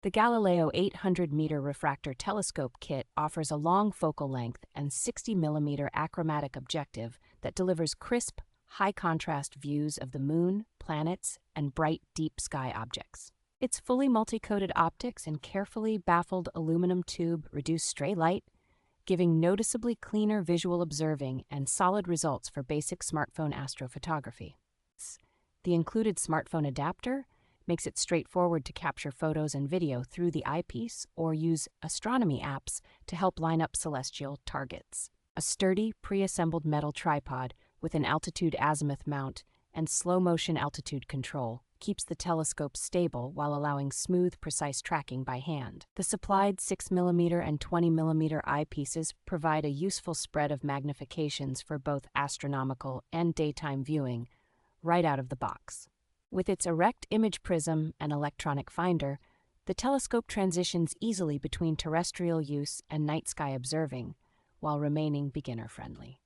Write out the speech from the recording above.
The Galileo 800m Refractor Telescope Kit offers a long focal length and 60mm achromatic objective that delivers crisp, high-contrast views of the moon, planets, and bright, deep sky objects. Its fully multi-coated optics and carefully baffled aluminum tube reduce stray light, giving noticeably cleaner visual observing and solid results for basic smartphone astrophotography. The included smartphone adapter makes it straightforward to capture photos and video through the eyepiece or use astronomy apps to help line up celestial targets. A sturdy, pre-assembled metal tripod with an altitude-azimuth mount and slow-motion altitude control keeps the telescope stable while allowing smooth, precise tracking by hand. The supplied 6mm and 20mm eyepieces provide a useful spread of magnifications for both astronomical and daytime viewing right out of the box. With its erect image prism and electronic finder, the telescope transitions easily between terrestrial use and night sky observing, while remaining beginner-friendly.